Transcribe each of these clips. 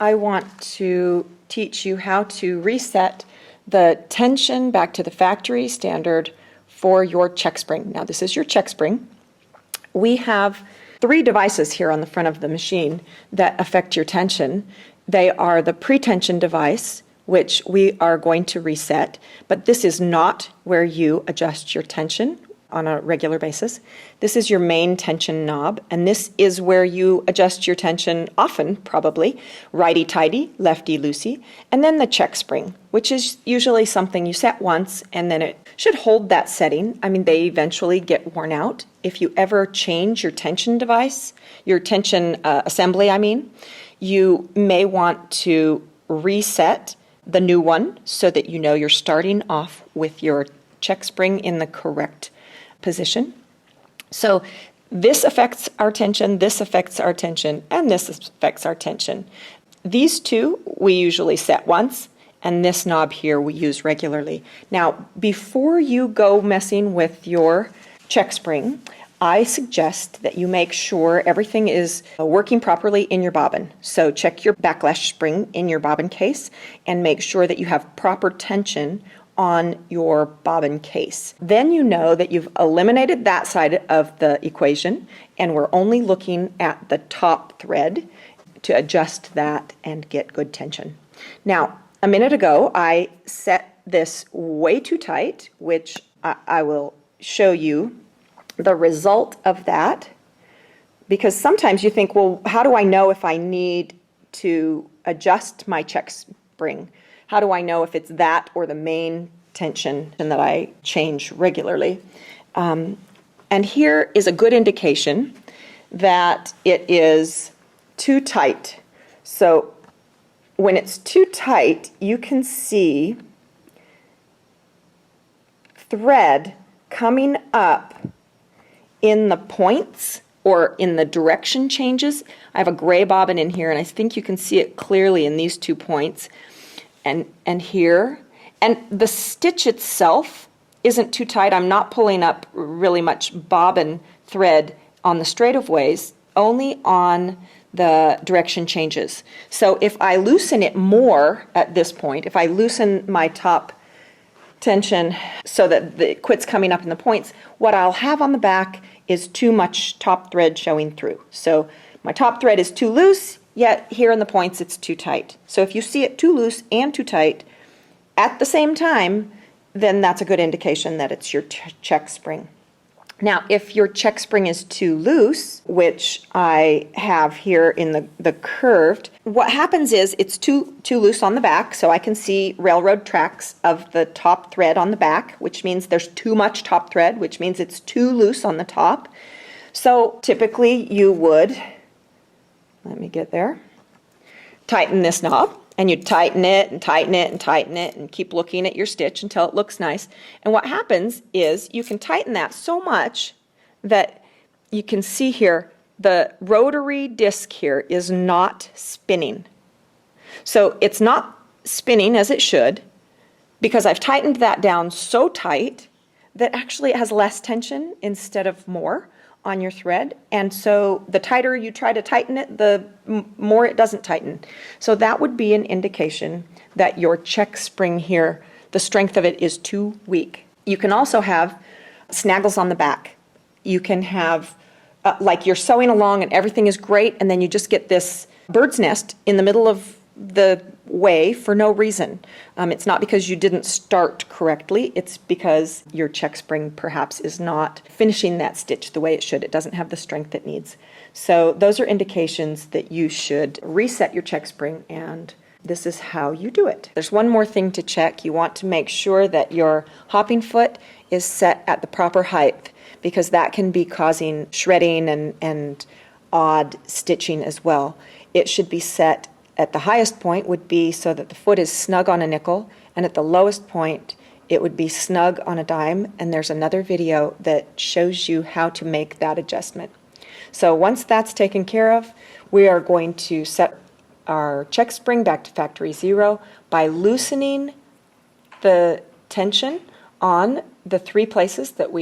I want to teach you how to reset the tension back to the factory standard for your check spring. Now this is your check spring. We have 3 devices here on the front of the machine that affect your tension. They are the pre-tension device, which we are going to reset, but this is not where you adjust your tension on a regular basis. This is your main tension knob, and this is where you adjust your tension often, probably, righty-tighty, lefty-loosey, and then the check spring, which is usually something you set once, and then it should hold that setting. I mean, they eventually get worn out. If you ever change your tension device, your tension assembly, you may want to reset the new one so that you know you're starting off with your check spring in the correct position. So this affects our tension, this affects our tension, and this affects our tension. These 2 we usually set once, and this knob here we use regularly. Now, before you go messing with your check spring, I suggest that you make sure everything is working properly in your bobbin. So check your backlash spring in your bobbin case and make sure that you have proper tension on your bobbin case. Then you know that you've eliminated that side of the equation and we're only looking at the top thread to adjust that and get good tension. Now, a minute ago I set this way too tight, which I will show you the result of that, because sometimes you think, well, how do I know if I need to adjust my check spring? How do I know if it's that or the main tension that I change regularly? And here is a good indication that it is too tight. So when it's too tight, you can see thread coming up in the points or in the direction changes. I have a gray bobbin in here, and I think you can see it clearly in these 2 points and here. And the stitch itself isn't too tight. I'm not pulling up really much bobbin thread on the straightaways, only on the direction changes. So if I loosen it more at this point, if I loosen my top tension so that it quits coming up in the points, what I'll have on the back is too much top thread showing through. So my top thread is too loose, yet here in the points it's too tight. So if you see it too loose and too tight at the same time, then that's a good indication that it's your check spring. Now, if your check spring is too loose, which I have here in the curved, what happens is it's too loose on the back, so I can see railroad tracks of the top thread on the back, which means there's too much top thread, which means it's too loose on the top. So typically you would, let me get there, tighten this knob, and you tighten it and tighten it and tighten it and keep looking at your stitch until it looks nice. And what happens is you can tighten that so much that you can see here the rotary disc here is not spinning. So it's not spinning as it should because I've tightened that down so tight that actually it has less tension instead of more on your thread, and so the tighter you try to tighten it, the more it doesn't tighten. So that would be an indication that your check spring here, the strength of it is too weak. You can also have snaggles on the back. You can have, like you're sewing along and everything is great, and then you just get this bird's nest in the middle of the way for no reason. It's not because you didn't start correctly, it's because your check spring perhaps is not finishing that stitch the way it should. It doesn't have the strength it needs. So those are indications that you should reset your check spring, and this is how you do it. There's one more thing to check. You want to make sure that your hopping foot is set at the proper height, because that can be causing shredding and odd stitching as well. It should be set at the highest point would be so that the foot is snug on a nickel, and at the lowest point it would be snug on a dime, and there's another video that shows you how to make that adjustment. So once that's taken care of, we are going to set our check spring back to factory 0 by loosening the tension on the 3 places that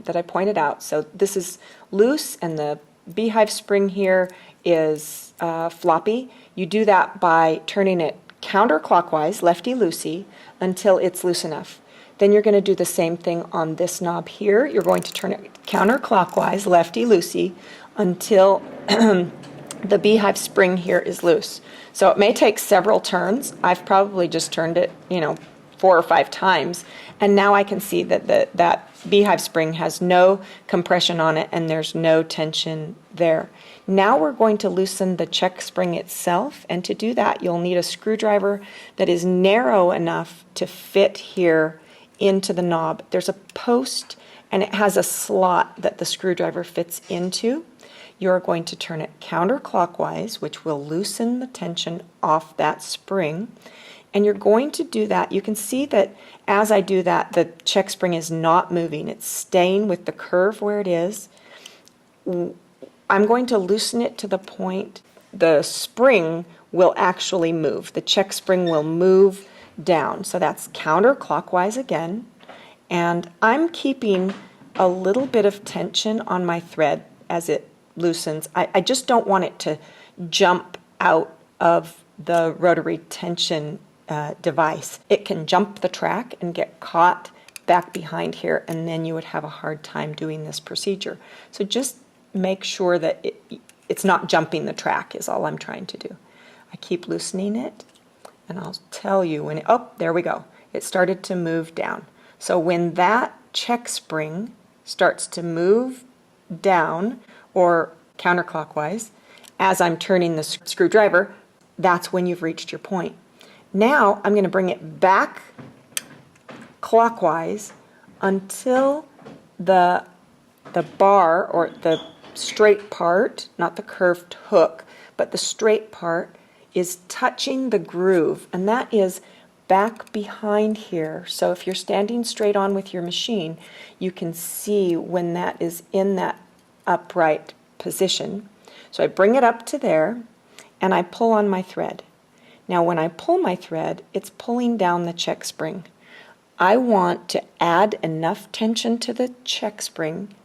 that I pointed out. So this is loose, and the beehive spring here is floppy, you do that by turning it counterclockwise, lefty-loosey, until it's loose enough. Then you're going to do the same thing on this knob here. You're going to turn it counterclockwise, lefty-loosey, until the beehive spring here is loose. So it may take several turns. I've probably just turned it, 4 or 5 times, and now I can see that that beehive spring has no compression on it and there's no tension there. Now we're going to loosen the check spring itself, and to do that you'll need a screwdriver that is narrow enough to fit here into the knob. There's a post and it has a slot that the screwdriver fits into. You're going to turn it counterclockwise, which will loosen the tension off that spring. And you're going to do that. You can see that as I do that, the check spring is not moving. It's staying with the curve where it is. I'm going to loosen it to the point the spring will actually move. The check spring will move down. So that's counterclockwise again. And I'm keeping a little bit of tension on my thread as it loosens. I just don't want it to jump out of the rotary tension device. It can jump the track and get caught back behind here, and then you would have a hard time doing this procedure. So just make sure that it's not jumping the track is all I'm trying to do. I keep loosening it, and I'll tell you when oh, there we go. It started to move down. So when that check spring starts to move down or counterclockwise as I'm turning the screwdriver, that's when you've reached your point. Now I'm going to bring it back clockwise until the bar, or the straight part, not the curved hook, but the straight part is touching the groove, and that is back behind here. So if you're standing straight on with your machine, you can see when that is in that upright position. So I bring it up to there and I pull on my thread. Now when I pull my thread, it's pulling down the check spring. I want to add enough tension to the check spring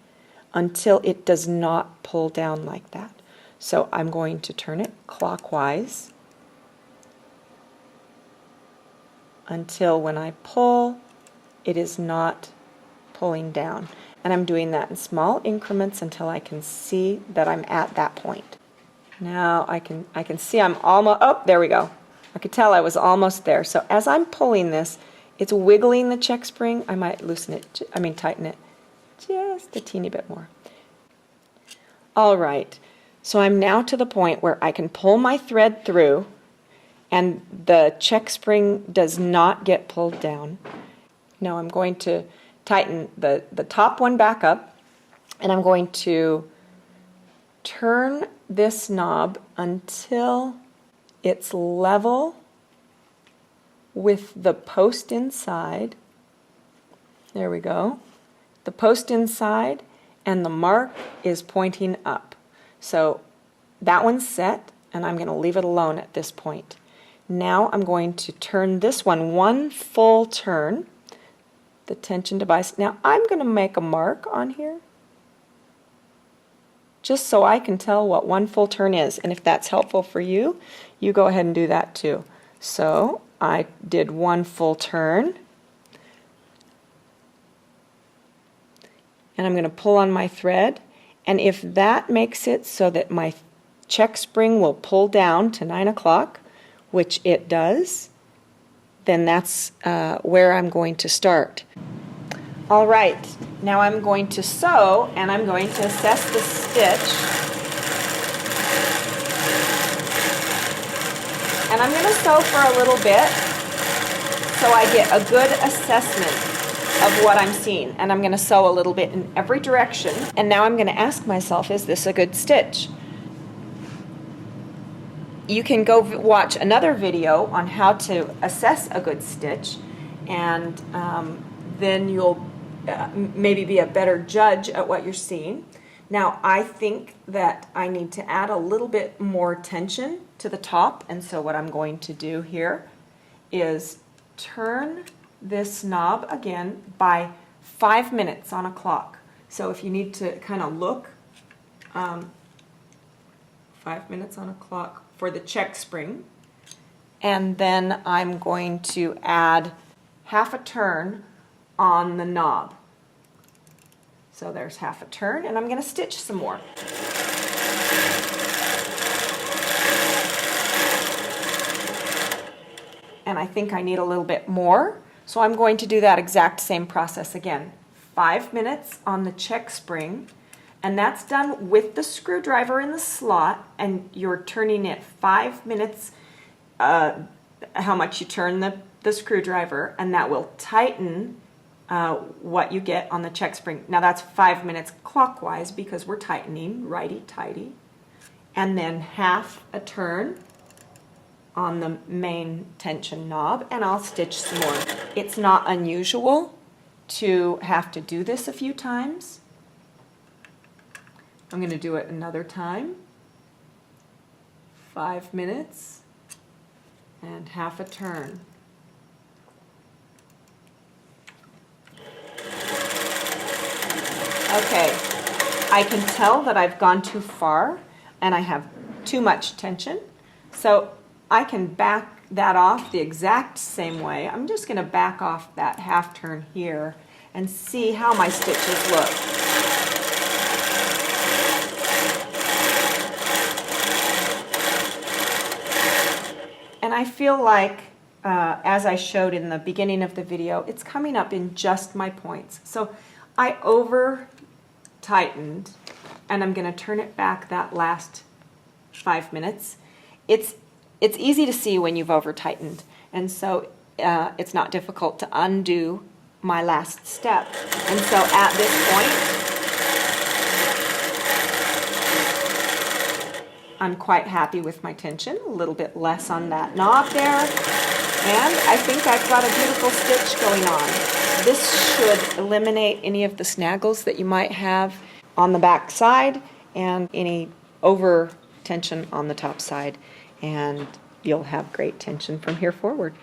until it does not pull down like that. So I'm going to turn it clockwise until when I pull, it is not pulling down. And I'm doing that in small increments until I can see that I'm at that point. Now I can see I'm almost, oh, there we go. I could tell I was almost there. So as I'm pulling this, it's wiggling the check spring. I might loosen it, tighten it just a teeny bit more. All right, so I'm now to the point where I can pull my thread through and the check spring does not get pulled down. Now I'm going to tighten the top one back up, and I'm going to turn this knob until it's level with the post inside. There we go. The post inside and the mark is pointing up. So that one's set, and I'm going to leave it alone at this point. Now I'm going to turn this one full turn, the tension device. Now I'm going to make a mark on here just so I can tell what one full turn is, and if that's helpful for you, you go ahead and do that too. So I did one full turn, and I'm going to pull on my thread, and if that makes it so that my check spring will pull down to 9 o'clock, which it does, then that's where I'm going to start. All right, now I'm going to sew, and I'm going to assess the stitch. And I'm going to sew for a little bit so I get a good assessment of what I'm seeing. And I'm going to sew a little bit in every direction. And now I'm going to ask myself, is this a good stitch? You can go watch another video on how to assess a good stitch, and then you'll maybe be a better judge at what you're seeing. Now I think that I need to add a little bit more tension to the top, and so what I'm going to do here is turn this knob again by 5 minutes on a clock. So if you need to kind of look 5 minutes on a clock for the check spring. And then I'm going to add half a turn on the knob. So there's half a turn, and I'm going to stitch some more. And I think I need a little bit more, so I'm going to do that exact same process again. 5 minutes on the check spring, and that's done with the screwdriver in the slot, and you're turning it 5 minutes, how much you turn the screwdriver, and that will tighten what you get on the check spring. Now that's 5 minutes clockwise because we're tightening righty-tighty, and then half a turn on the main tension knob, and I'll stitch some more. It's not unusual to have to do this a few times. I'm going to do it another time. 5 minutes and half a turn. Okay, I can tell that I've gone too far and I have too much tension, so I can back that off the exact same way. I'm just going to back off that half turn here and see how my stitches look. And I feel like, as I showed in the beginning of the video, it's coming up in just my points. So I over tightened, and I'm going to turn it back that last 5 minutes. It's easy to see when you've over tightened, and so it's not difficult to undo my last step. And so at this point, I'm quite happy with my tension, a little bit less on that knob there, and I think I've got a beautiful stitch going on. This should eliminate any of the snaggles that you might have on the back side and any over tension on the top side, and you'll have great tension from here forward.